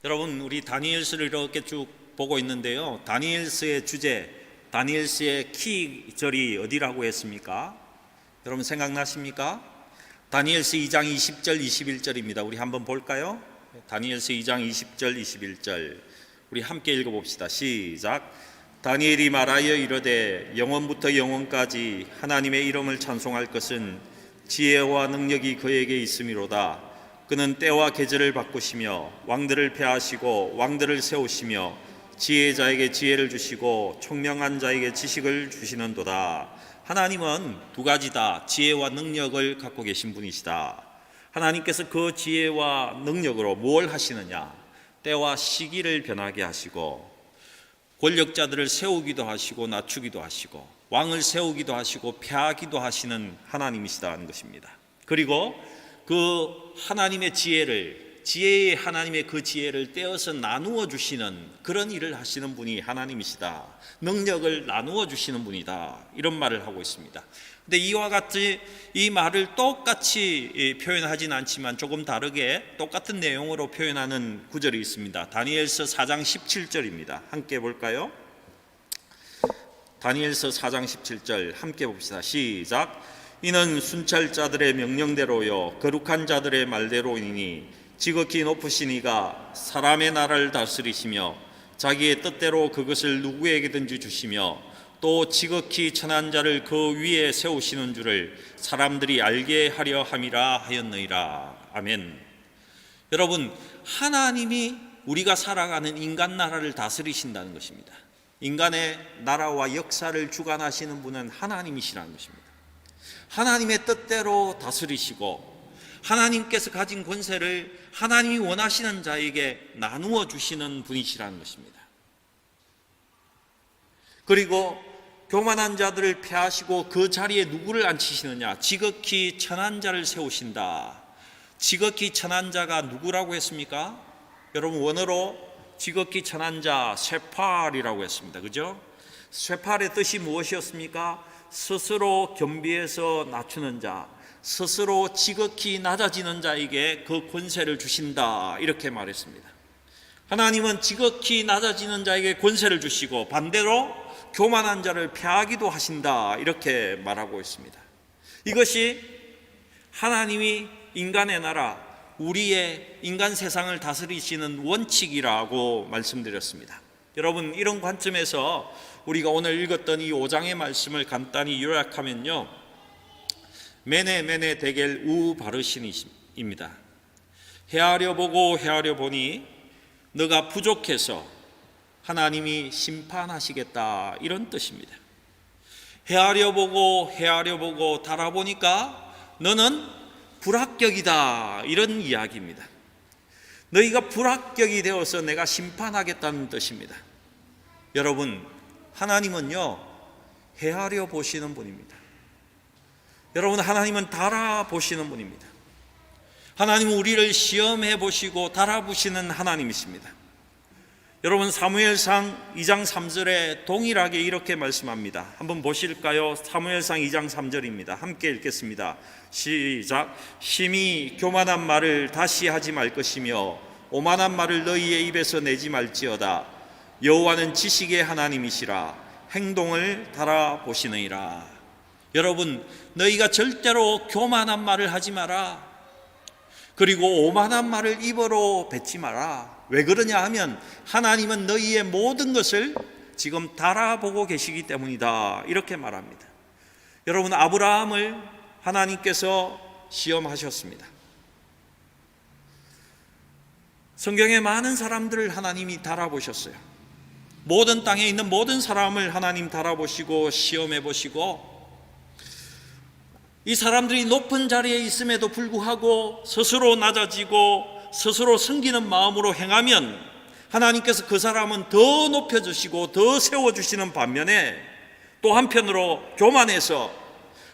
여러분, 우리 다니엘서를 이렇게 쭉 보고 있는데요, 다니엘서의 주제, 다니엘서의 키절이 어디라고 했습니까? 여러분 생각나십니까? 다니엘서 2장 20절 21절입니다. 우리 한번 볼까요? 다니엘서 2장 20절 21절 우리 함께 읽어봅시다. 시작. 다니엘이 말하여 이르되 영원부터 영원까지 하나님의 이름을 찬송할 것은 지혜와 능력이 그에게 있음이로다. 그는 때와 계절을 바꾸시며 왕들을 폐하시고 왕들을 세우시며 지혜자에게 지혜를 주시고 총명한 자에게 지식을 주시는도다. 하나님은 두 가지다. 지혜와 능력을 갖고 계신 분이시다. 하나님께서 그 지혜와 능력으로 뭘 하시느냐? 때와 시기를 변하게 하시고 권력자들을 세우기도 하시고 낮추기도 하시고 왕을 세우기도 하시고 폐하기도 하시는 하나님이시다는 것입니다. 그리고 그 하나님의 지혜의 하나님의 그 지혜를 떼어서 나누어 주시는 그런 일을 하시는 분이 하나님이시다. 능력을 나누어 주시는 분이다. 이런 말을 하고 있습니다. 근데 이와 같이 이 말을 똑같이 표현하진 않지만 조금 다르게 똑같은 내용으로 표현하는 구절이 있습니다. 다니엘서 4장 17절입니다. 함께 볼까요? 다니엘서 4장 17절 함께 봅시다. 시작. 이는 순찰자들의 명령대로요 거룩한 자들의 말대로이니 지극히 높으신 이가 사람의 나라를 다스리시며 자기의 뜻대로 그것을 누구에게든지 주시며 또 지극히 천한 자를 그 위에 세우시는 줄을 사람들이 알게 하려 함이라 하였느니라. 아멘. 여러분, 하나님이 우리가 살아가는 인간 나라를 다스리신다는 것입니다. 인간의 나라와 역사를 주관하시는 분은 하나님이시라는 것입니다. 하나님의 뜻대로 다스리시고 하나님께서 가진 권세를 하나님이 원하시는 자에게 나누어 주시는 분이시라는 것입니다. 그리고 교만한 자들을 폐하시고 그 자리에 누구를 앉히시느냐? 지극히 천한 자를 세우신다. 지극히 천한 자가 누구라고 했습니까? 여러분, 원어로 지극히 천한 자 쇠팔이라고 했습니다. 그죠? 쇠팔의 뜻이 무엇이었습니까? 스스로 겸비해서 낮추는 자, 스스로 지극히 낮아지는 자에게 그 권세를 주신다. 이렇게 말했습니다. 하나님은 지극히 낮아지는 자에게 권세를 주시고 반대로 교만한 자를 폐하기도 하신다. 이렇게 말하고 있습니다. 이것이 하나님이 인간의 나라, 우리의 인간 세상을 다스리시는 원칙이라고 말씀드렸습니다. 여러분, 이런 관점에서 우리가 오늘 읽었던 이 5장의 말씀을 간단히 요약하면요, 메네 데겔 우 바르신입니다. 헤아려 보고 헤아려 보니 너가 부족해서 하나님이 심판하시겠다, 이런 뜻입니다. 헤아려 보고 달아보니까 너는 불합격이다, 이런 이야기입니다. 너희가 불합격이 되어서 내가 심판하겠다는 뜻입니다. 여러분, 하나님은요 헤아려 보시는 분입니다. 여러분, 하나님은 달아보시는 분입니다. 하나님은 우리를 시험해 보시고 달아보시는 하나님이십니다. 여러분, 사무엘상 2장 3절에 동일하게 이렇게 말씀합니다. 한번 보실까요? 사무엘상 2장 3절입니다. 함께 읽겠습니다. 시작. 심히 교만한 말을 다시 하지 말 것이며 오만한 말을 너희의 입에서 내지 말지어다. 여호와는 지식의 하나님이시라. 행동을 달아보시느니라. 여러분, 너희가 절대로 교만한 말을 하지 마라. 그리고 오만한 말을 입으로 뱉지 마라. 왜 그러냐 하면 하나님은 너희의 모든 것을 지금 달아보고 계시기 때문이다. 이렇게 말합니다. 여러분, 아브라함을 하나님께서 시험하셨습니다. 성경에 많은 사람들을 하나님이 달아보셨어요. 모든 땅에 있는 모든 사람을 하나님 달아보시고 시험해 보시고, 이 사람들이 높은 자리에 있음에도 불구하고 스스로 낮아지고 스스로 섬기는 마음으로 행하면 하나님께서 그 사람은 더 높여주시고 더 세워주시는 반면에, 또 한편으로 교만해서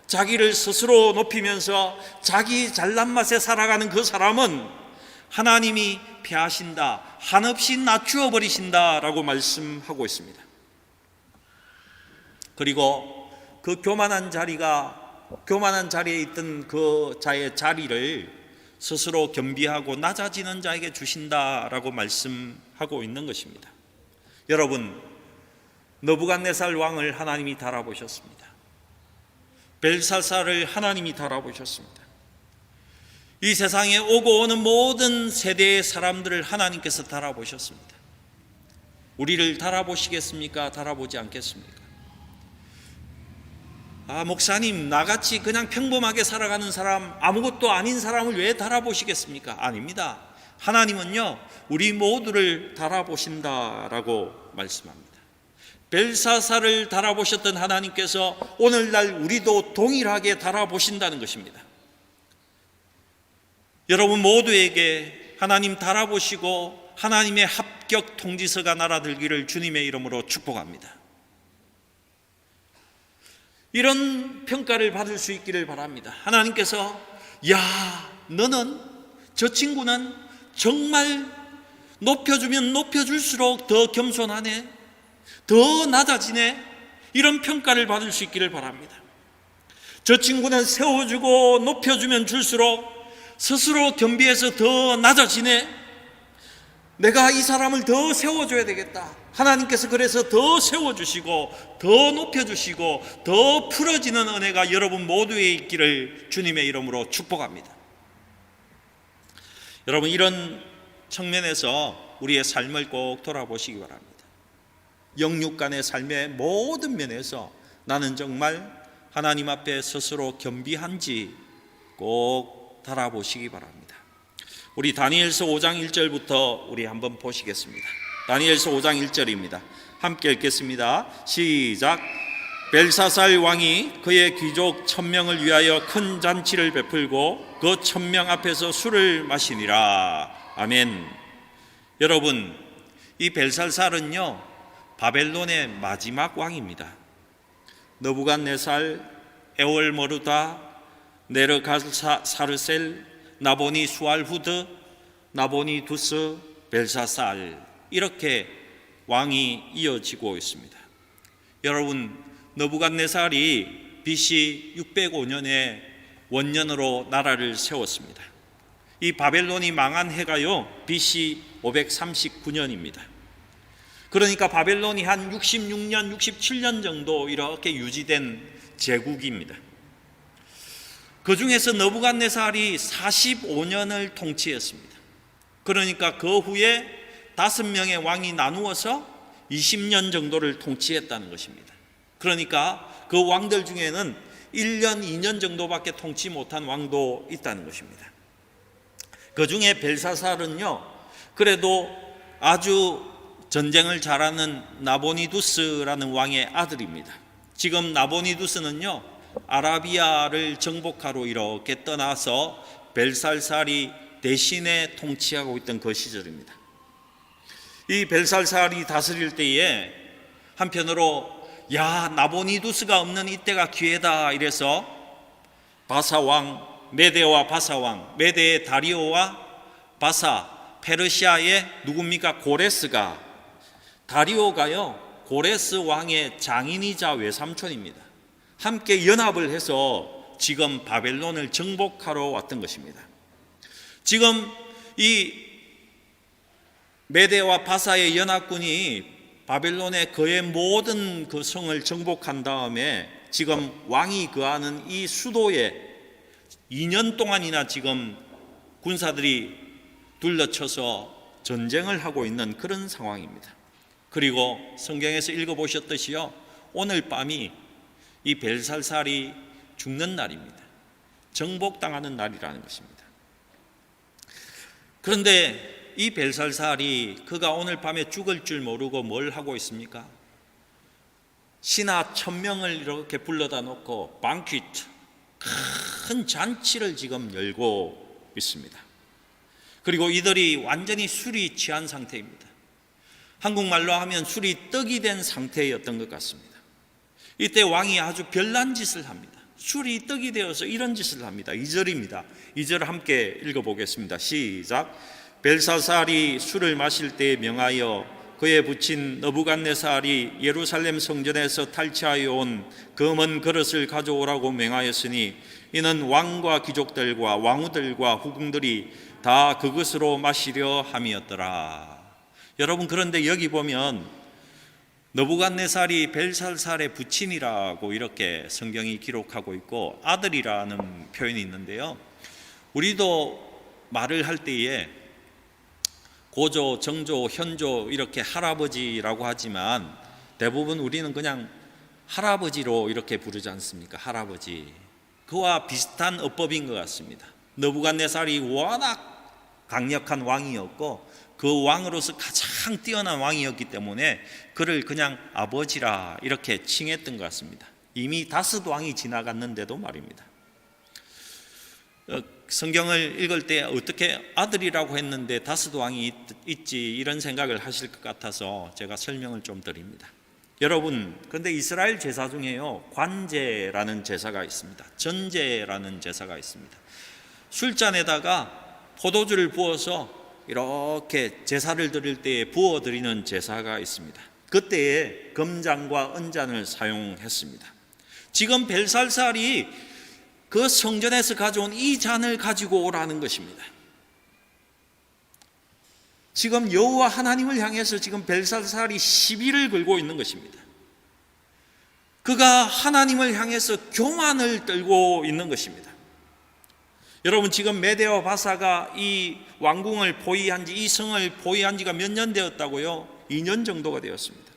자기를 스스로 높이면서 자기 잘난 맛에 살아가는 그 사람은 하나님이 폐하신다, 한없이 낮추어 버리신다라고 말씀하고 있습니다. 그리고 그 교만한 자리에 있던 그 자의 자리를 스스로 겸비하고 낮아지는 자에게 주신다라고 말씀하고 있는 것입니다. 여러분, 느부갓네살 왕을 하나님이 달아보셨습니다. 벨사살을 하나님이 달아보셨습니다. 이 세상에 오고 오는 모든 세대의 사람들을 하나님께서 달아보셨습니다. 우리를 달아보시겠습니까? 달아보지 않겠습니까? 목사님, 나같이 그냥 평범하게 살아가는 사람, 아무것도 아닌 사람을 왜 달아보시겠습니까? 아닙니다. 하나님은요, 우리 모두를 달아보신다라고 말씀합니다. 벨사살을 달아보셨던 하나님께서 오늘날 우리도 동일하게 달아보신다는 것입니다. 여러분 모두에게 하나님 달아보시고 하나님의 합격 통지서가 날아들기를 주님의 이름으로 축복합니다. 이런 평가를 받을 수 있기를 바랍니다. 하나님께서 너는, 저 친구는 정말 높여주면 높여줄수록 더 겸손하네, 더 낮아지네, 이런 평가를 받을 수 있기를 바랍니다. 저 친구는 세워주고 높여주면 줄수록 스스로 겸비해서 더 낮아지네, 내가 이 사람을 더 세워줘야 되겠다. 하나님께서 그래서 더 세워주시고 더 높여주시고 더 풀어지는 은혜가 여러분 모두에 있기를 주님의 이름으로 축복합니다. 여러분, 이런 측면에서 우리의 삶을 꼭 돌아보시기 바랍니다. 영육간의 삶의 모든 면에서 나는 정말 하나님 앞에 스스로 겸비한지 꼭 달아보시기 바랍니다. 우리 다니엘서 5장 1절부터 우리 한번 보시겠습니다. 다니엘서 5장 1절입니다. 함께 읽겠습니다. 시작. 벨사살 왕이 그의 귀족 1000명을 위하여 큰 잔치를 베풀고 그 1000명 앞에서 술을 마시니라. 아멘. 여러분, 이 벨사살은요, 바벨론의 마지막 왕입니다. 느부갓네살, 에월머르다, 네르갈사르셀, 나보니 수알후드, 나보니 두스, 벨사살, 이렇게 왕이 이어지고 있습니다. 여러분, 느부갓네살이 BC 605년에 원년으로 나라를 세웠습니다. 이 바벨론이 망한 해가요 BC 539년입니다. 그러니까 바벨론이 한 66년, 67년 정도 이렇게 유지된 제국입니다. 그 중에서 느부갓네살이 45년을 통치했습니다. 그러니까 그 후에 5명의 왕이 나누어서 20년 정도를 통치했다는 것입니다. 그러니까 그 왕들 중에는 1년, 2년 정도밖에 통치 못한 왕도 있다는 것입니다. 그 중에 벨사살은요, 그래도 아주 전쟁을 잘하는 나보니두스라는 왕의 아들입니다. 지금 나보니두스는요, 아라비아를 정복하러 이렇게 떠나서 벨사살이 대신에 통치하고 있던 그 시절입니다. 이 벨사살이 다스릴 때에 한편으로 나보니두스가 없는 이때가 기회다 이래서 바사왕, 메데와 바사왕, 메데의 다리오와 바사, 페르시아의 누굽니까? 고레스가, 다리오가요 고레스 왕의 장인이자 외삼촌입니다. 함께 연합을 해서 지금 바벨론을 정복하러 왔던 것입니다. 지금 이 메데와 바사의 연합군이 바벨론의 그의 모든 그 성을 정복한 다음에 지금 왕이 거하는 이 수도에 2년 동안이나 지금 군사들이 둘러쳐서 전쟁을 하고 있는 그런 상황입니다. 그리고 성경에서 읽어보셨듯이요, 오늘 밤이 이 벨사살이 죽는 날입니다. 정복당하는 날이라는 것입니다. 그런데 이 벨사살이 그가 오늘 밤에 죽을 줄 모르고 뭘 하고 있습니까? 신하 1000명을 이렇게 불러다 놓고 방퀴트, 큰 잔치를 지금 열고 있습니다. 그리고 이들이 완전히 술이 취한 상태입니다. 한국말로 하면 술이 떡이 된 상태였던 것 같습니다. 이때 왕이 아주 별난 짓을 합니다. 술이 떡이 되어서 이런 짓을 합니다. 2절입니다. 2절 함께 읽어보겠습니다. 시작. 벨사살이 술을 마실 때 명하여 그의 부친 느부갓네살이 예루살렘 성전에서 탈취하여 온 금은 그릇을 가져오라고 명하였으니 이는 왕과 귀족들과 왕후들과 후궁들이 다 그것으로 마시려 함이었더라. 여러분, 그런데 여기 보면 느부갓네살이 벨살살의 부친이라고 이렇게 성경이 기록하고 있고 아들이라는 표현이 있는데요, 우리도 말을 할 때에 고조, 정조, 현조 이렇게 할아버지라고 하지만 대부분 우리는 그냥 할아버지로 이렇게 부르지 않습니까? 할아버지. 그와 비슷한 어법인 것 같습니다. 느부갓네살이 워낙 강력한 왕이었고 그 왕으로서 가장 뛰어난 왕이었기 때문에 그를 그냥 아버지라 이렇게 칭했던 것 같습니다. 이미 다섯 왕이 지나갔는데도 말입니다. 성경을 읽을 때 어떻게 아들이라고 했는데 다섯 왕이 있지, 이런 생각을 하실 것 같아서 제가 설명을 좀 드립니다. 여러분, 그런데 이스라엘 제사 중에요, 관제라는 제사가 있습니다. 전제라는 제사가 있습니다. 술잔에다가 포도주를 부어서 이렇게 제사를 드릴 때에 부어드리는 제사가 있습니다. 그때에 금잔과 은잔을 사용했습니다. 지금 벨살살이 그 성전에서 가져온 이 잔을 가지고 오라는 것입니다. 지금 여호와 하나님을 향해서 지금 벨살살이 시비를 걸고 있는 것입니다. 그가 하나님을 향해서 교만을 떨고 있는 것입니다. 여러분, 지금 메대와 바사가 이 왕궁을 포위한 지, 이 성을 포위한 지가 몇 년 되었다고요? 2년 정도가 되었습니다.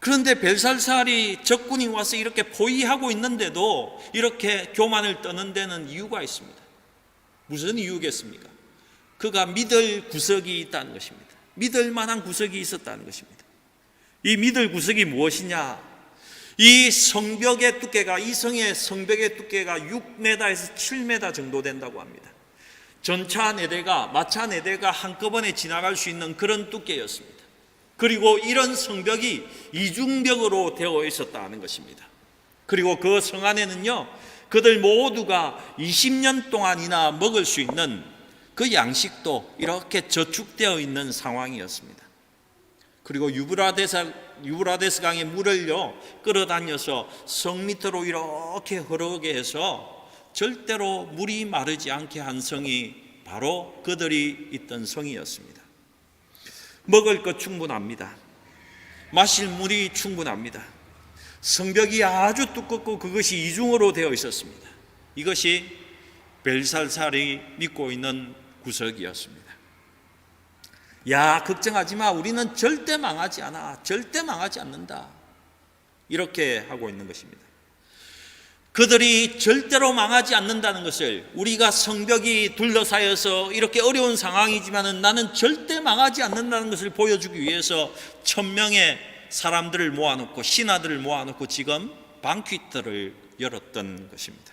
그런데 벨살살이 적군이 와서 이렇게 포위하고 있는데도 이렇게 교만을 떠는 데는 이유가 있습니다. 무슨 이유겠습니까? 그가 믿을 구석이 있다는 것입니다. 믿을 만한 구석이 있었다는 것입니다. 이 믿을 구석이 무엇이냐? 이 성벽의 두께가, 이 성의 성벽의 두께가 6m에서 7m 정도 된다고 합니다. 전차 4대가, 마차 4대가 한꺼번에 지나갈 수 있는 그런 두께였습니다. 그리고 이런 성벽이 이중벽으로 되어 있었다는 것입니다. 그리고 그 성 안에는요, 그들 모두가 20년 동안이나 먹을 수 있는 그 양식도 이렇게 저축되어 있는 상황이었습니다. 그리고 유브라데스 강의 물을요 끌어다녀서 성 밑으로 이렇게 흐르게 해서 절대로 물이 마르지 않게 한 성이 바로 그들이 있던 성이었습니다. 먹을 것 충분합니다. 마실 물이 충분합니다. 성벽이 아주 두껍고 그것이 이중으로 되어 있었습니다. 이것이 벨살살이 믿고 있는 구석이었습니다. 야, 걱정하지 마. 우리는 절대 망하지 않아. 절대 망하지 않는다. 이렇게 하고 있는 것입니다. 그들이 절대로 망하지 않는다는 것을, 우리가 성벽이 둘러싸여서 이렇게 어려운 상황이지만 나는 절대 망하지 않는다는 것을 보여주기 위해서 1000명의 사람들을 모아놓고, 신하들을 모아놓고 지금 방퀴터를 열었던 것입니다.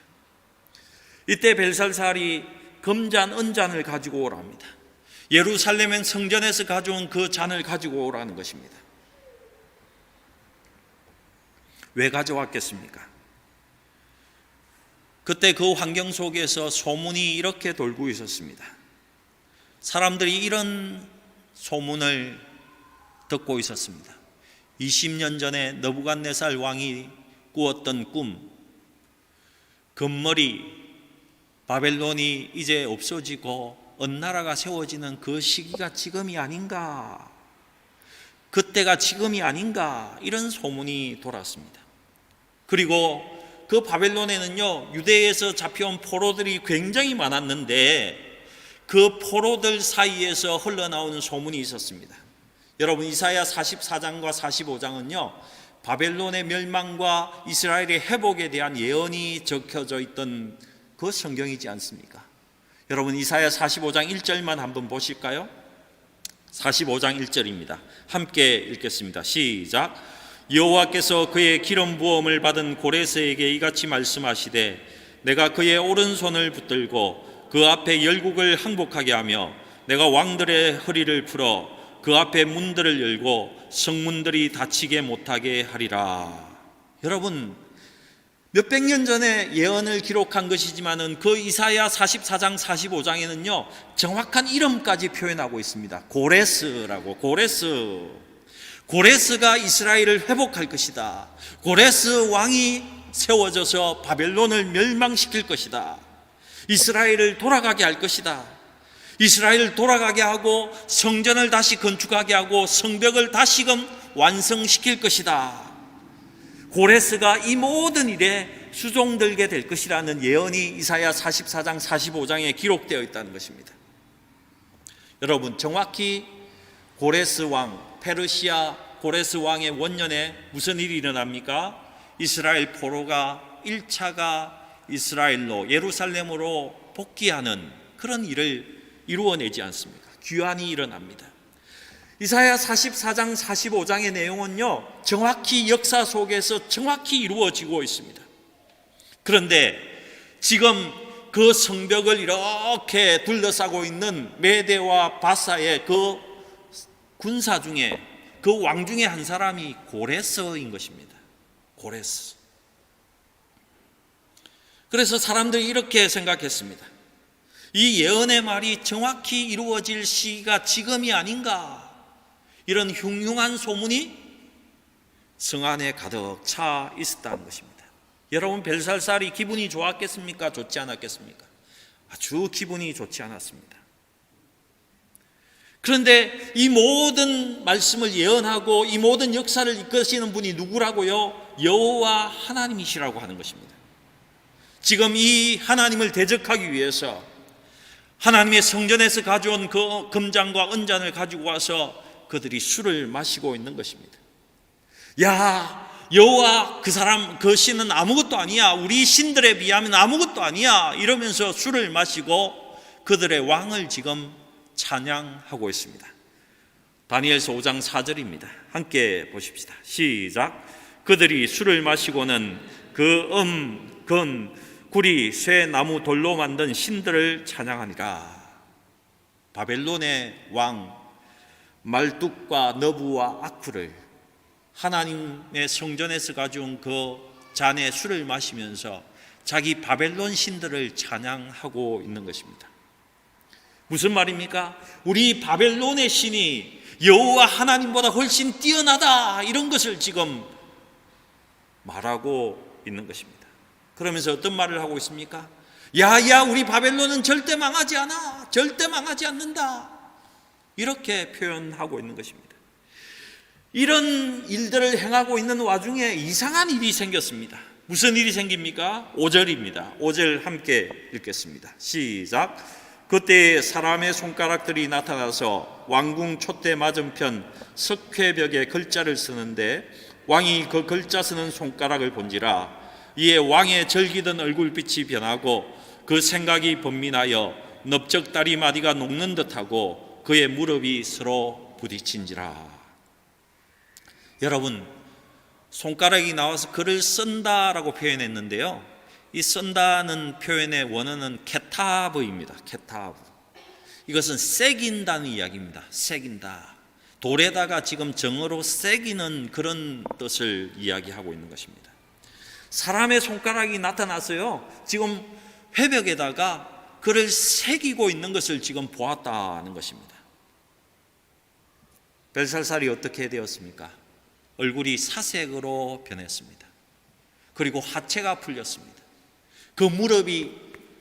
이때 벨살살이 금잔, 은잔을 가지고 오랍니다. 예루살렘 성전에서 가져온 그 잔을 가지고 오라는 것입니다. 왜 가져왔겠습니까? 그때 그 환경 속에서 소문이 이렇게 돌고 있었습니다. 사람들이 이런 소문을 듣고 있었습니다. 20년 전에 느부갓네살 왕이 꾸었던 꿈, 금머리, 바벨론이 이제 없어지고 언나라가 세워지는 그 시기가 지금이 아닌가, 그때가 지금이 아닌가, 이런 소문이 돌았습니다. 그리고 그 바벨론에는요, 유대에서 잡혀온 포로들이 굉장히 많았는데 그 포로들 사이에서 흘러나오는 소문이 있었습니다. 여러분, 이사야 44장과 45장은요 바벨론의 멸망과 이스라엘의 회복에 대한 예언이 적혀져 있던 그 성경이지 않습니까? 여러분, 이사야 45장 1절만 한번 보실까요? 45장 1절입니다. 함께 읽겠습니다. 시작. 여호와께서 그의 기름 부음을 받은 고레스에게 이같이 말씀하시되, 내가 그의 오른손을 붙들고 그 앞에 열국을 항복하게 하며 내가 왕들의 허리를 풀어 그 앞에 문들을 열고 성문들이 닫히게 못하게 하리라. 여러분, 몇백 년 전에 예언을 기록한 것이지만은 그 이사야 44장 45장에는요 정확한 이름까지 표현하고 있습니다. 고레스라고. 고레스가 이스라엘을 회복할 것이다. 고레스 왕이 세워져서 바벨론을 멸망시킬 것이다. 이스라엘을 돌아가게 할 것이다. 이스라엘을 돌아가게 하고 성전을 다시 건축하게 하고 성벽을 다시금 완성시킬 것이다. 고레스가 이 모든 일에 수종들게 될 것이라는 예언이 이사야 44장 45장에 기록되어 있다는 것입니다. 여러분, 정확히 고레스 왕, 페르시아 고레스 왕의 원년에 무슨 일이 일어납니까? 이스라엘 포로가 1차가 이스라엘로 예루살렘으로 복귀하는 그런 일을 이루어내지 않습니까? 귀환이 일어납니다. 이사야 44장 45장의 내용은요 정확히 역사 속에서 정확히 이루어지고 있습니다. 그런데 지금 그 성벽을 이렇게 둘러싸고 있는 메대와 바사의 그 군사 중에 그 왕 중에 한 사람이 고레스인 것입니다. 고레스. 그래서 사람들이 이렇게 생각했습니다. 이 예언의 말이 정확히 이루어질 시기가 지금이 아닌가, 이런 흉흉한 소문이 성 안에 가득 차 있었다는 것입니다. 여러분, 벨살살이 기분이 좋았겠습니까? 좋지 않았겠습니까? 아주 기분이 좋지 않았습니다. 그런데 이 모든 말씀을 예언하고 이 모든 역사를 이끄시는 분이 누구라고요? 여호와 하나님이시라고 하는 것입니다. 지금 이 하나님을 대적하기 위해서 하나님의 성전에서 가져온 그 금잔과 은잔을 가지고 와서 그들이 술을 마시고 있는 것입니다. 야, 여호와 그 사람 그 신은 아무것도 아니야, 우리 신들에 비하면 아무것도 아니야, 이러면서 술을 마시고 그들의 왕을 지금 찬양하고 있습니다. 다니엘서 5장 4절입니다. 함께 보십시다. 시작. 그들이 술을 마시고는 근, 구리, 쇠, 나무, 돌로 만든 신들을 찬양하니라. 바벨론의 왕 말뚝과 너부와 아쿠를 하나님의 성전에서 가져온 그 잔에 술을 마시면서 자기 바벨론 신들을 찬양하고 있는 것입니다. 무슨 말입니까? 우리 바벨론의 신이 여호와 하나님보다 훨씬 뛰어나다, 이런 것을 지금 말하고 있는 것입니다. 그러면서 어떤 말을 하고 있습니까? 야야, 우리 바벨론은 절대 망하지 않아, 절대 망하지 않는다, 이렇게 표현하고 있는 것입니다. 이런 일들을 행하고 있는 와중에 이상한 일이 생겼습니다. 무슨 일이 생깁니까? 5절입니다. 5절 함께 읽겠습니다. 시작. 그때 사람의 손가락들이 나타나서 왕궁 촛대 맞은편 석회벽에 글자를 쓰는데 왕이 그 글자 쓰는 손가락을 본지라. 이에 왕의 절기던 얼굴빛이 변하고 그 생각이 번민하여 넓적다리 마디가 녹는 듯하고 그의 무릎이 서로 부딪힌지라. 여러분, 손가락이 나와서 글을 쓴다라고 표현했는데요, 이 쓴다는 표현의 원어는 케타브입니다. 케타브. 이것은 새긴다는 이야기입니다. 새긴다. 돌에다가 지금 정어로 새기는 그런 뜻을 이야기하고 있는 것입니다. 사람의 손가락이 나타나서요, 지금 회벽에다가 글을 새기고 있는 것을 지금 보았다는 것입니다. 벨살살이 어떻게 되었습니까? 얼굴이 사색으로 변했습니다. 그리고 하체가 풀렸습니다. 그 무릎이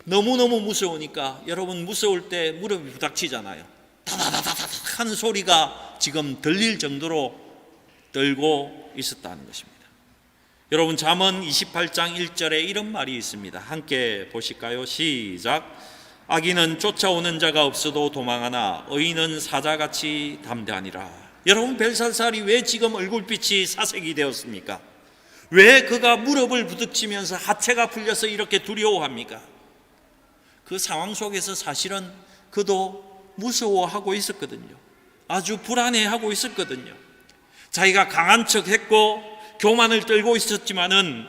너무너무 무서우니까, 여러분 무서울 때 무릎이 부닥치잖아요. 다다다다닥 하는 소리가 지금 들릴 정도로 떨고 있었다는 것입니다. 여러분, 잠언 28장 1절에 이런 말이 있습니다. 함께 보실까요? 시작. 악인은 쫓아오는 자가 없어도 도망하나 의인은 사자같이 담대하니라. 여러분, 벨살살이 왜 지금 얼굴빛이 사색이 되었습니까? 왜 그가 무릎을 부딪히면서 하체가 풀려서 이렇게 두려워합니까? 그 상황 속에서 사실은 그도 무서워하고 있었거든요. 아주 불안해하고 있었거든요. 자기가 강한 척했고 교만을 떨고 있었지만은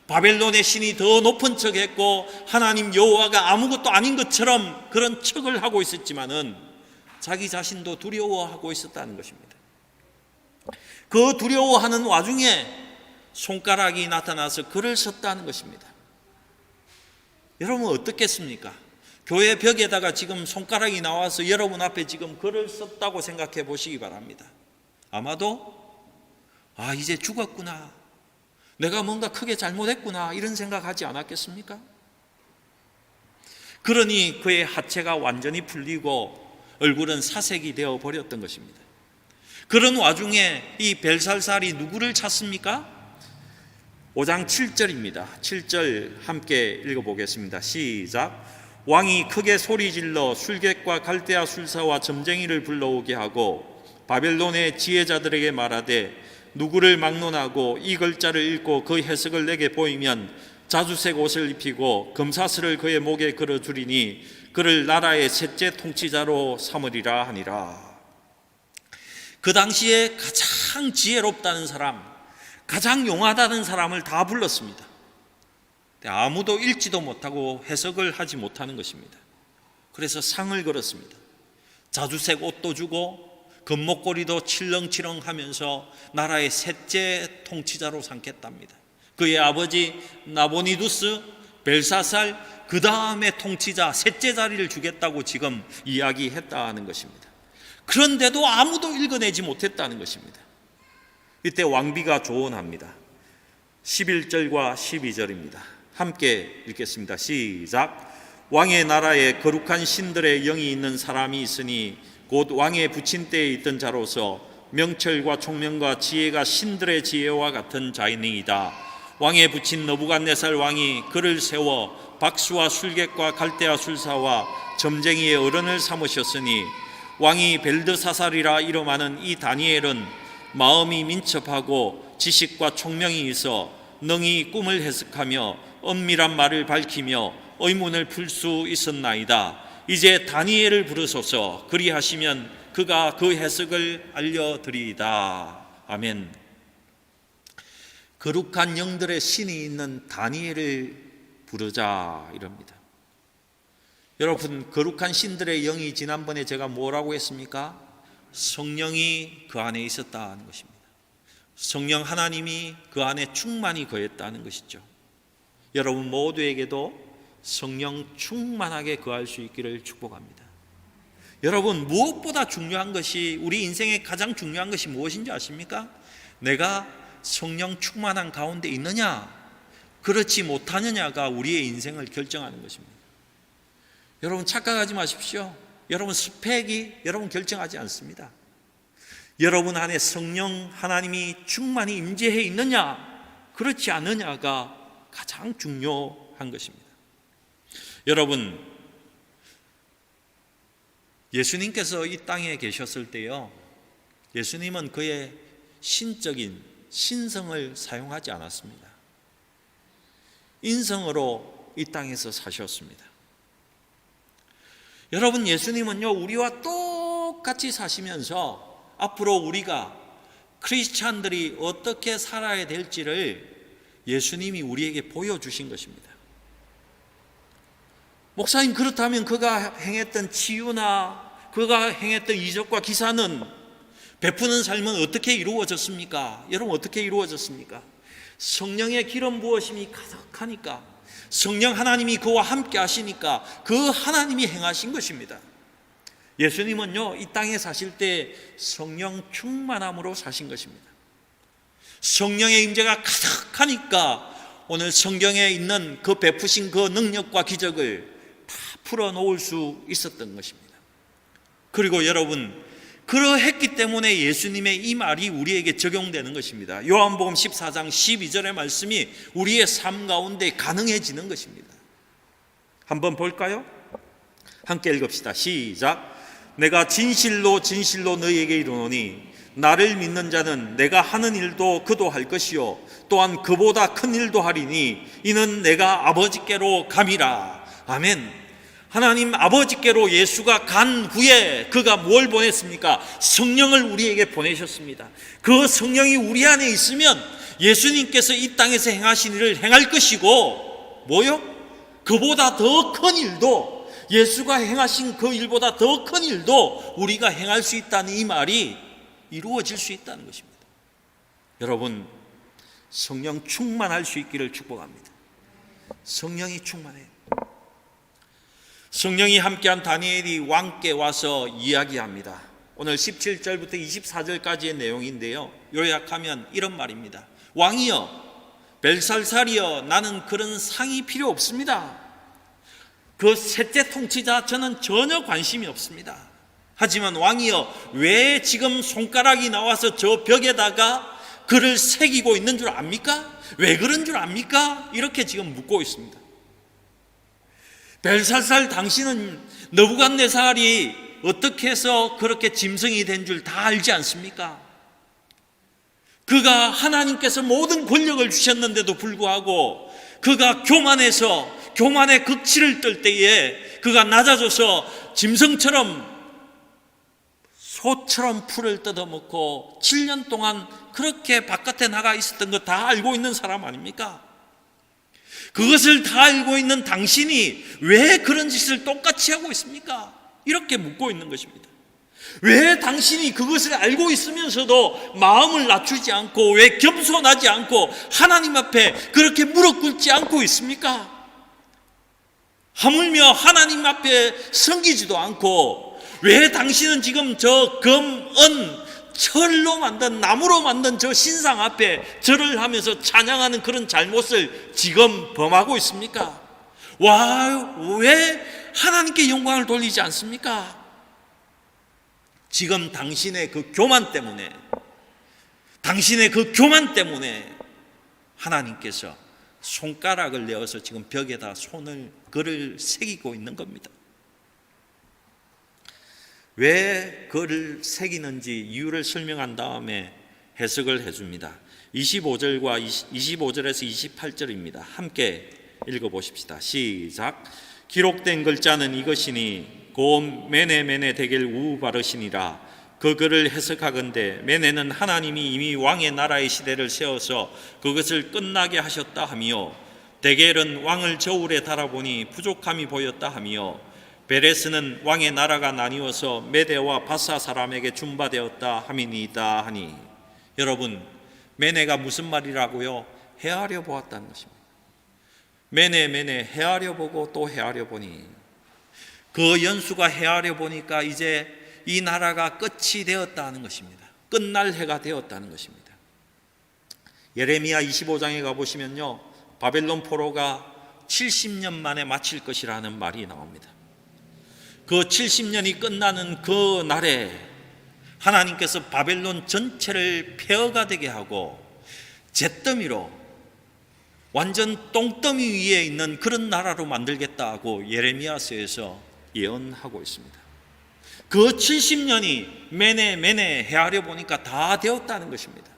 바벨론의 신이 더 높은 척했고 하나님 여호와가 아무것도 아닌 것처럼 그런 척을 하고 있었지만은 자기 자신도 두려워하고 있었다는 것입니다. 그 두려워하는 와중에 손가락이 나타나서 글을 썼다는 것입니다. 여러분 어떻겠습니까? 교회 벽에다가 지금 손가락이 나와서 여러분 앞에 지금 글을 썼다고 생각해 보시기 바랍니다. 아마도 이제 죽었구나, 내가 뭔가 크게 잘못했구나, 이런 생각하지 않았겠습니까? 그러니 그의 하체가 완전히 풀리고 얼굴은 사색이 되어 버렸던 것입니다. 그런 와중에 이 벨살살이 누구를 찾습니까? 5장 7절입니다. 7절 함께 읽어보겠습니다. 시작. 왕이 크게 소리질러 술객과 갈대아 술사와 점쟁이를 불러오게 하고 바벨론의 지혜자들에게 말하되 누구를 막론하고 이 글자를 읽고 그 해석을 내게 보이면 자주색 옷을 입히고 금사슬을 그의 목에 걸어주리니 그를 나라의 셋째 통치자로 삼으리라 하니라. 그 당시에 가장 지혜롭다는 사람, 가장 용하다는 사람을 다 불렀습니다. 아무도 읽지도 못하고 해석을 하지 못하는 것입니다. 그래서 상을 걸었습니다. 자주색 옷도 주고 금목걸이도 칠렁칠렁 하면서 나라의 셋째 통치자로 삼겠답니다. 그의 아버지 나보니두스, 벨사살, 그 다음에 통치자 셋째 자리를 주겠다고 지금 이야기했다는 것입니다. 그런데도 아무도 읽어내지 못했다는 것입니다. 이때 왕비가 조언합니다. 11절과 12절입니다. 함께 읽겠습니다. 시작. 왕의 나라에 거룩한 신들의 영이 있는 사람이 있으니 곧 왕의 부친 때에 있던 자로서 명철과 총명과 지혜가 신들의 지혜와 같은 자이니이다. 왕의 부친 느부갓네살 왕이 그를 세워 박수와 술객과 갈대아 술사와 점쟁이의 어른을 삼으셨으니 왕이 벨드사살이라 이름하는 이 다니엘은 마음이 민첩하고 지식과 총명이 있어 능히 꿈을 해석하며 엄밀한 말을 밝히며 의문을 풀 수 있었나이다. 이제 다니엘을 부르소서. 그리하시면 그가 그 해석을 알려드리이다. 아멘. 거룩한 영들의 신이 있는 다니엘을 부르자 이럽니다. 여러분, 거룩한 신들의 영이 지난번에 제가 뭐라고 했습니까? 성령이 그 안에 있었다는 것입니다. 성령 하나님이 그 안에 충만히 거했다는 것이죠. 여러분 모두에게도 성령 충만하게 거할 수 있기를 축복합니다. 여러분, 무엇보다 중요한 것이, 우리 인생의 가장 중요한 것이 무엇인지 아십니까? 내가 성령 충만한 가운데 있느냐, 그렇지 못하느냐가 우리의 인생을 결정하는 것입니다. 여러분 착각하지 마십시오. 여러분 스펙이 여러분 결정하지 않습니다. 여러분 안에 성령 하나님이 충만히 임재해 있느냐, 그렇지 않느냐가 가장 중요한 것입니다. 여러분, 예수님께서 이 땅에 계셨을 때요, 예수님은 그의 신적인 신성을 사용하지 않았습니다. 인성으로 이 땅에서 사셨습니다. 여러분, 예수님은요 우리와 똑같이 사시면서 앞으로 우리가 크리스찬들이 어떻게 살아야 될지를 예수님이 우리에게 보여주신 것입니다. 목사님, 그렇다면 그가 행했던 치유나 그가 행했던 이적과 기사는, 베푸는 삶은 어떻게 이루어졌습니까? 여러분 어떻게 이루어졌습니까? 성령의 기름 부으심이 가득하니까, 성령 하나님이 그와 함께 하시니까 그 하나님이 행하신 것입니다. 예수님은요 이 땅에 사실 때 성령 충만함으로 사신 것입니다. 성령의 임재가 가득하니까 오늘 성경에 있는 그 베푸신 그 능력과 기적을 다 풀어놓을 수 있었던 것입니다. 그리고 여러분, 그러했기 때문에 예수님의 이 말이 우리에게 적용되는 것입니다. 요한복음 14장 12절의 말씀이 우리의 삶 가운데 가능해지는 것입니다. 한번 볼까요? 함께 읽읍시다. 시작. 내가 진실로 진실로 너희에게 이르노니 나를 믿는 자는 내가 하는 일도 그도 할 것이요 또한 그보다 큰 일도 하리니 이는 내가 아버지께로 감이라. 아멘. 하나님 아버지께로 예수가 간 후에 그가 뭘 보냈습니까? 성령을 우리에게 보내셨습니다. 그 성령이 우리 안에 있으면 예수님께서 이 땅에서 행하신 일을 행할 것이고, 뭐요? 그보다 더 큰 일도, 예수가 행하신 그 일보다 더 큰 일도 우리가 행할 수 있다는 이 말이 이루어질 수 있다는 것입니다. 여러분, 성령 충만할 수 있기를 축복합니다. 성령이 충만해요. 성령이 함께한 다니엘이 왕께 와서 이야기합니다. 오늘 17절부터 24절까지의 내용인데요, 요약하면 이런 말입니다. 왕이여, 벨살살이여, 나는 그런 상이 필요 없습니다. 그 셋째 통치자 저는 전혀 관심이 없습니다. 하지만 왕이여, 왜 지금 손가락이 나와서 저 벽에다가 글을 새기고 있는 줄 압니까? 왜 그런 줄 압니까? 이렇게 지금 묻고 있습니다. 벨살살, 당신은 느부갓네살이 어떻게 해서 그렇게 짐승이 된 줄 다 알지 않습니까? 그가 하나님께서 모든 권력을 주셨는데도 불구하고 그가 교만의 극치를 떨 때에 그가 낮아져서 짐승처럼, 소처럼 풀을 뜯어먹고 7년 동안 그렇게 바깥에 나가 있었던 거 다 알고 있는 사람 아닙니까? 그것을 다 알고 있는 당신이 왜 그런 짓을 똑같이 하고 있습니까? 이렇게 묻고 있는 것입니다. 왜 당신이 그것을 알고 있으면서도 마음을 낮추지 않고, 왜 겸손하지 않고 하나님 앞에 그렇게 무릎 꿇지 않고 있습니까? 하물며 하나님 앞에 섬기지도 않고, 왜 당신은 지금 저 금, 은, 철로 만든, 나무로 만든 저 신상 앞에 절을 하면서 찬양하는 그런 잘못을 지금 범하고 있습니까? 왜 하나님께 영광을 돌리지 않습니까? 지금 당신의 그 교만 때문에 하나님께서 손가락을 내어서 지금 벽에다 글을 새기고 있는 겁니다. 왜 글을 새기는지 이유를 설명한 다음에 해석을 해줍니다. 25절에서 28절입니다. 함께 읽어보십시다. 시작. 기록된 글자는 이것이니 곧 메네 데겔 우바르시니라. 그 글을 해석하건대 메네는 하나님이 이미 왕의 나라의 시대를 세워서 그것을 끝나게 하셨다 하며, 데겔은 왕을 저울에 달아보니 부족함이 보였다 하며, 베레스는 왕의 나라가 나뉘어서 메대와 바사 사람에게 준바되었다 함이니이다 하니. 여러분, 메네가 무슨 말이라고요? 헤아려 보았다는 것입니다. 메네 헤아려 보고 또 헤아려 보니, 그 연수가 헤아려 보니까 이제 이 나라가 끝이 되었다는 것입니다. 끝날 해가 되었다는 것입니다. 예레미야 25장에 가보시면요, 바벨론 포로가 70년 만에 마칠 것이라는 말이 나옵니다. 그 70년이 끝나는 그 날에 하나님께서 바벨론 전체를 폐허가 되게 하고 잿더미로, 완전 똥더미 위에 있는 그런 나라로 만들겠다고 예레미야서에서 예언하고 있습니다. 그 70년이 메네 헤아려 보니까 다 되었다는 것입니다.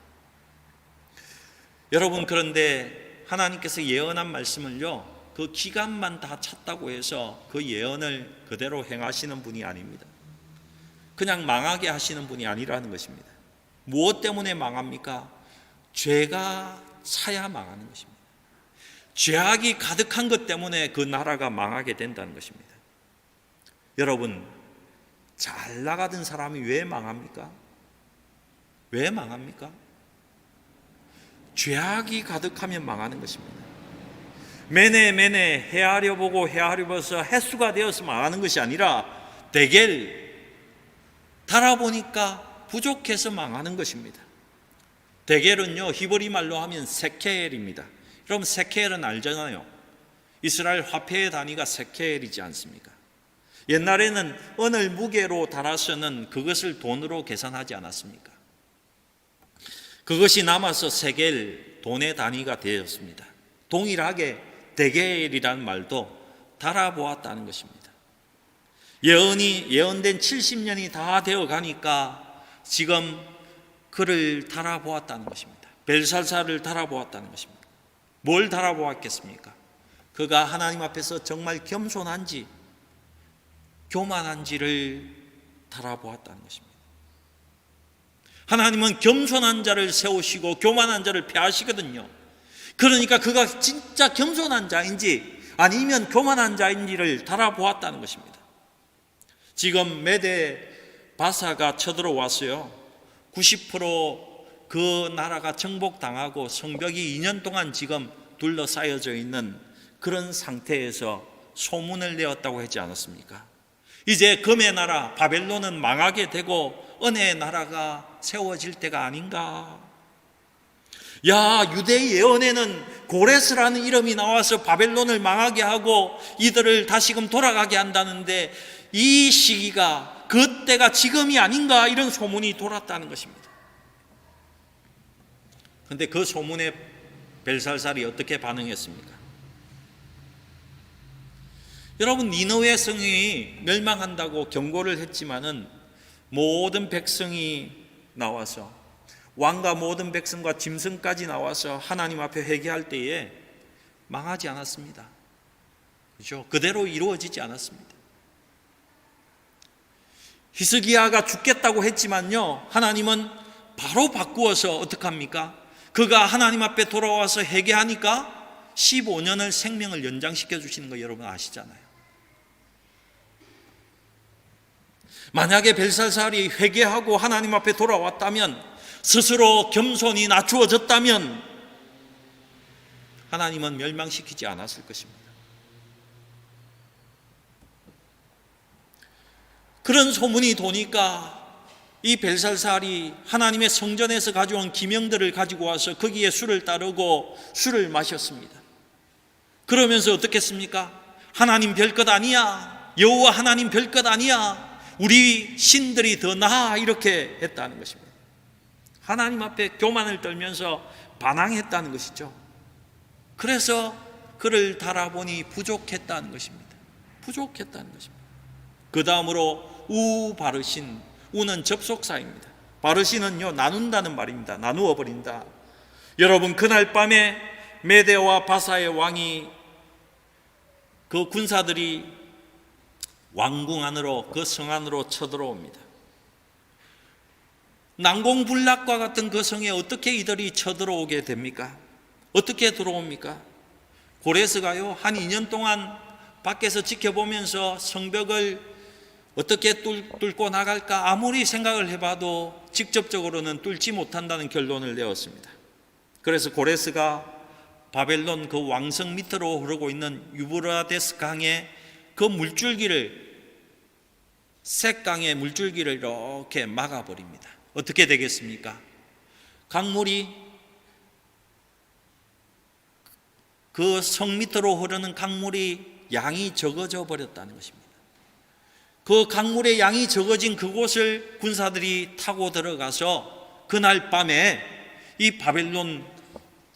여러분, 그런데 하나님께서 예언한 말씀을요, 그 기간만 다 찼다고 해서 그 예언을 그대로 행하시는 분이 아닙니다. 그냥 망하게 하시는 분이 아니라는 것입니다. 무엇 때문에 망합니까? 죄가 차야 망하는 것입니다. 죄악이 가득한 것 때문에 그 나라가 망하게 된다는 것입니다. 여러분, 잘 나가던 사람이 왜 망합니까? 왜 망합니까? 죄악이 가득하면 망하는 것입니다. 메네 헤아려 보고 헤아려 봐서 횟수가 되어서 망하는 것이 아니라 데겔 달아보니까 부족해서 망하는 것입니다. 데겔은요, 히브리 말로 하면 세켈입니다. 여러분, 세켈은 알잖아요. 이스라엘 화폐의 단위가 세켈이지 않습니까? 옛날에는 은을 무게로 달아서는 그것을 돈으로 계산하지 않았습니까? 그것이 남아서 세겔, 돈의 단위가 되었습니다. 동일하게 데겔이라는 말도 달아보았다는 것입니다. 예언된 70년이 다 되어 가니까 지금 그를 달아보았다는 것입니다. 벨살살을 달아보았다는 것입니다. 뭘 달아보았겠습니까? 그가 하나님 앞에서 정말 겸손한지 교만한지를 달아보았다는 것입니다. 하나님은 겸손한 자를 세우시고 교만한 자를 폐하시거든요. 그러니까 그가 진짜 겸손한 자인지 아니면 교만한 자인지를 달아보았다는 것입니다. 지금 메대 바사가 쳐들어왔어요. 90% 그 나라가 정복당하고 성벽이 2년 동안 지금 둘러싸여져 있는 그런 상태에서 소문을 내었다고 하지 않았습니까? 이제 금의 나라 바벨론은 망하게 되고 은혜의 나라가 세워질 때가 아닌가. 야, 유대 예언에는 고레스라는 이름이 나와서 바벨론을 망하게 하고 이들을 다시금 돌아가게 한다는데 이 시기가 그때가 지금이 아닌가, 이런 소문이 돌았다는 것입니다. 그런데 그 소문에 벨살살이 어떻게 반응했습니까? 여러분, 니느웨 성이 멸망한다고 경고를 했지만은 모든 백성이 나와서, 왕과 모든 백성과 짐승까지 나와서 하나님 앞에 회개할 때에 망하지 않았습니다. 그렇죠? 그대로 이루어지지 않았습니다. 히스기야가 죽겠다고 했지만요, 하나님은 바로 바꾸어서 어떻게 합니까? 그가 하나님 앞에 돌아와서 회개하니까 15년을 생명을 연장시켜 주시는 거 여러분 아시잖아요. 만약에 벨살살이 회개하고 하나님 앞에 돌아왔다면, 스스로 겸손히 낮추어졌다면 하나님은 멸망시키지 않았을 것입니다. 그런 소문이 도니까 이 벨살살이 하나님의 성전에서 가져온 기명들을 가지고 와서 거기에 술을 따르고 술을 마셨습니다. 그러면서 어떻게 했습니까? 하나님 별것 아니야, 여호와 하나님 별것 아니야, 우리 신들이 더 나아, 이렇게 했다는 것입니다. 하나님 앞에 교만을 떨면서 반항했다는 것이죠. 그래서 그를 달아보니 부족했다는 것입니다. 부족했다는 것입니다. 그 다음으로 우바르신, 우는 접속사입니다. 바르신은요, 나눈다는 말입니다. 나누어 버린다. 여러분, 그날 밤에 메대와 바사의 왕이, 그 군사들이 왕궁 안으로, 그 성 안으로 쳐들어옵니다. 난공불락과 같은 그 성에 어떻게 이들이 쳐들어오게 됩니까? 어떻게 들어옵니까? 고레스가요, 한 2년 동안 밖에서 지켜보면서 성벽을 어떻게 뚫고 나갈까 아무리 생각을 해봐도 직접적으로는 뚫지 못한다는 결론을 내었습니다. 그래서 고레스가 바벨론 그 왕성 밑으로 흐르고 있는 유브라데스 강의 그 물줄기를, 셋강의 물줄기를 이렇게 막아버립니다. 어떻게 되겠습니까? 강물이, 그 성 밑으로 흐르는 강물이 양이 적어져 버렸다는 것입니다. 그 강물의 양이 적어진 그곳을 군사들이 타고 들어가서 그날 밤에 이 바벨론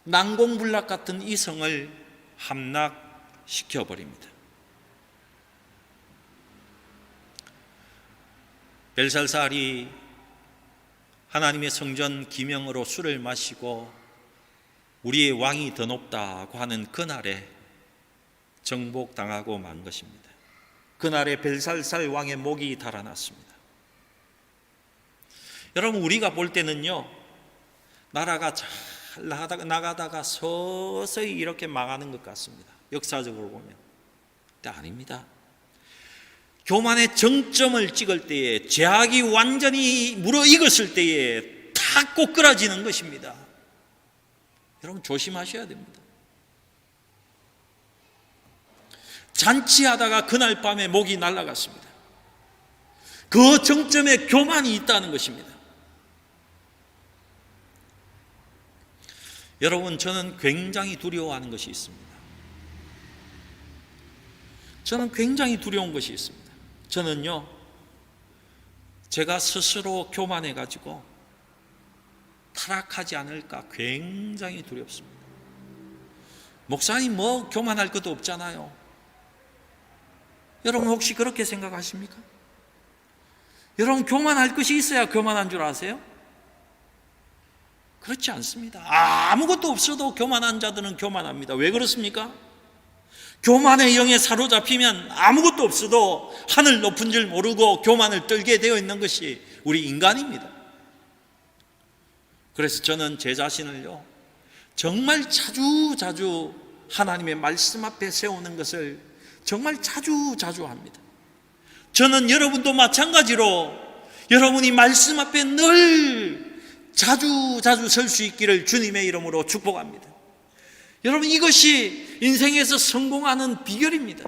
난공불락 같은 이 성을 함락시켜 버립니다. 벨살살이 하나님의 성전 기명으로 술을 마시고 우리의 왕이 더 높다고 하는 그날에 정복당하고 만 것입니다. 그날에 벨살살 왕의 목이 달아났습니다. 여러분, 우리가 볼 때는요, 나라가 잘 나가다가 서서히 이렇게 망하는 것 같습니다. 역사적으로 보면. 근데 아닙니다. 교만의 정점을 찍을 때에, 죄악이 완전히 무르익었을 때에 탁 꼬꾸라지는 것입니다. 여러분, 조심하셔야 됩니다. 잔치하다가 그날 밤에 목이 날아갔습니다. 그 정점에 교만이 있다는 것입니다. 여러분, 저는 굉장히 두려워하는 것이 있습니다. 저는 굉장히 두려운 것이 있습니다. 저는요, 제가 스스로 교만해가지고 타락하지 않을까 굉장히 두렵습니다. 목사님, 뭐 교만할 것도 없잖아요. 여러분, 혹시 그렇게 생각하십니까? 여러분, 교만할 것이 있어야 교만한 줄 아세요? 그렇지 않습니다. 아무것도 없어도 교만한 자들은 교만합니다. 왜 그렇습니까? 교만의 영에 사로잡히면 아무것도 없어도 하늘 높은 줄 모르고 교만을 떨게 되어 있는 것이 우리 인간입니다. 그래서 저는 제 자신을요, 정말 자주 하나님의 말씀 앞에 세우는 것을 정말 자주 합니다. 저는 여러분도 마찬가지로 여러분이 말씀 앞에 늘 자주 설 수 있기를 주님의 이름으로 축복합니다. 여러분, 이것이 인생에서 성공하는 비결입니다.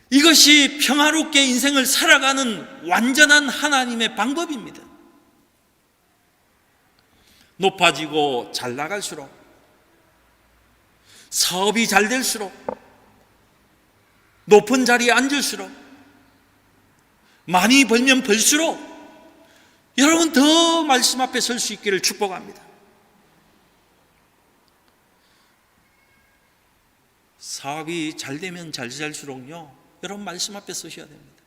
이것이 평화롭게 인생을 살아가는 완전한 하나님의 방법입니다. 높아지고 잘 나갈수록, 사업이 잘 될수록, 높은 자리에 앉을수록, 많이 벌면 벌수록 여러분 더 말씀 앞에 설 수 있기를 축복합니다. 사업이 잘 되면 잘 될수록요, 여러분 말씀 앞에 서셔야 됩니다.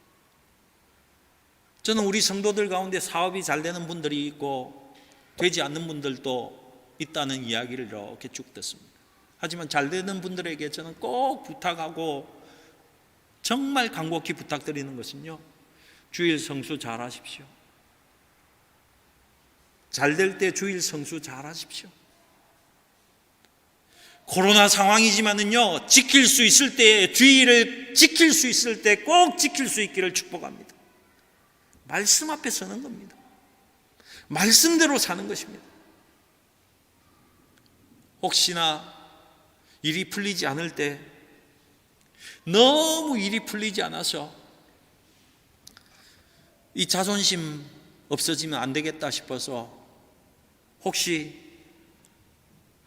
저는 우리 성도들 가운데 사업이 잘 되는 분들이 있고 되지 않는 분들도 있다는 이야기를 이렇게 쭉 듣습니다. 하지만 잘 되는 분들에게 저는 꼭 부탁하고 정말 간곡히 부탁드리는 것은요, 주일 성수 잘 하십시오. 잘 될 때 주일 성수 잘 하십시오. 코로나 상황이지만은요, 지킬 수 있을 때, 주일을 지킬 수 있을 때 꼭 지킬 수 있기를 축복합니다. 말씀 앞에 서는 겁니다. 말씀대로 사는 것입니다. 혹시나 일이 풀리지 않을 때, 너무 일이 풀리지 않아서 이 자존심 없어지면 안 되겠다 싶어서 혹시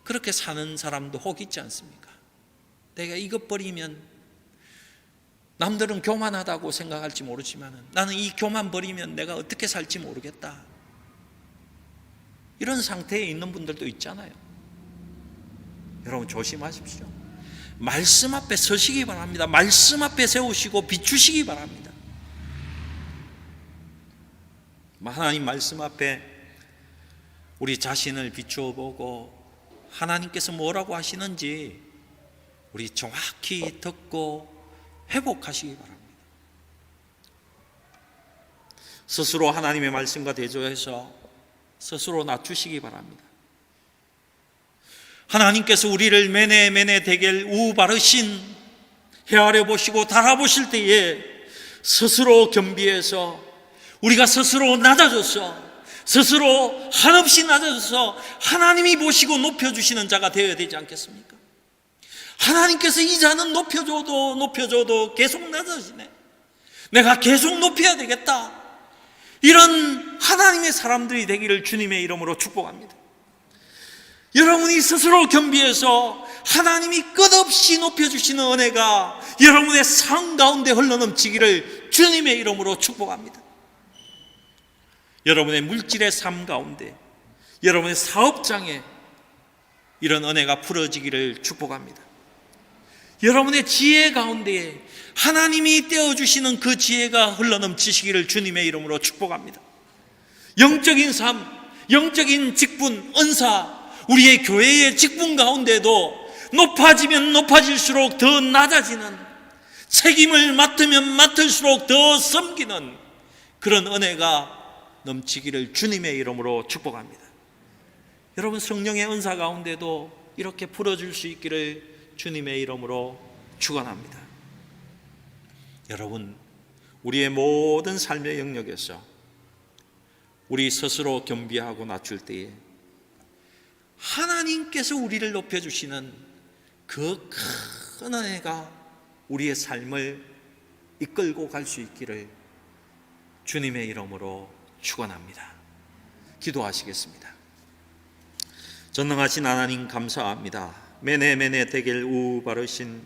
그렇게 사는 사람도 혹 있지 않습니까? 내가 이것 버리면, 남들은 교만하다고 생각할지 모르지만 나는 이 교만 버리면 내가 어떻게 살지 모르겠다, 이런 상태에 있는 분들도 있잖아요. 여러분 조심하십시오. 말씀 앞에 서시기 바랍니다. 말씀 앞에 세우시고 비추시기 바랍니다. 하나님 말씀 앞에 우리 자신을 비추어 보고 하나님께서 뭐라고 하시는지 우리 정확히 듣고 회복하시기 바랍니다. 스스로 하나님의 말씀과 대조해서 스스로 낮추시기 바랍니다. 하나님께서 우리를 매네 대결 우바르신 헤아려 보시고 달아보실 때에 스스로 겸비해서 우리가 스스로 낮아져서, 스스로 한없이 낮아져서 하나님이 보시고 높여주시는 자가 되어야 되지 않겠습니까? 하나님께서 이 자는 높여줘도 계속 낮아지네, 내가 계속 높여야 되겠다, 이런 하나님의 사람들이 되기를 주님의 이름으로 축복합니다. 여러분이 스스로 겸비해서 하나님이 끝없이 높여주시는 은혜가 여러분의 삶 가운데 흘러넘치기를 주님의 이름으로 축복합니다. 여러분의 물질의 삶 가운데, 여러분의 사업장에 이런 은혜가 풀어지기를 축복합니다. 여러분의 지혜 가운데 하나님이 떼어주시는 그 지혜가 흘러넘치시기를 주님의 이름으로 축복합니다. 영적인 삶, 영적인 직분, 은사, 우리의 교회의 직분 가운데도 높아지면 높아질수록 더 낮아지는, 책임을 맡으면 맡을수록 더 섬기는 그런 은혜가 넘치기를 주님의 이름으로 축복합니다. 여러분 성령의 은사 가운데도 이렇게 풀어줄 수 있기를 주님의 이름으로 축원합니다. 여러분, 우리의 모든 삶의 영역에서 우리 스스로 겸비하고 낮출 때에 하나님께서 우리를 높여주시는 그 큰 은혜가 우리의 삶을 이끌고 갈 수 있기를 주님의 이름으로 축원합니다. 기도하시겠습니다. 전능하신 하나님 감사합니다. 매네 대겔 우바르신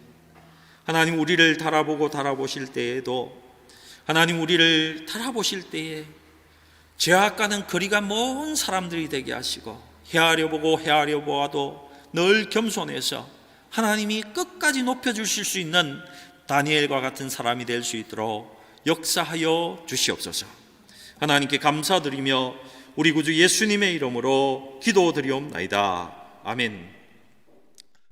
하나님, 우리를 달아보실 때에도, 하나님 우리를 달아보실 때에 죄악과는 거리가 먼 사람들이 되게 하시고, 헤아려 보아도 늘 겸손해서 하나님이 끝까지 높여주실 수 있는 다니엘과 같은 사람이 될 수 있도록 역사하여 주시옵소서. 하나님께 감사드리며 우리 구주 예수님의 이름으로 기도드리옵나이다. 아멘.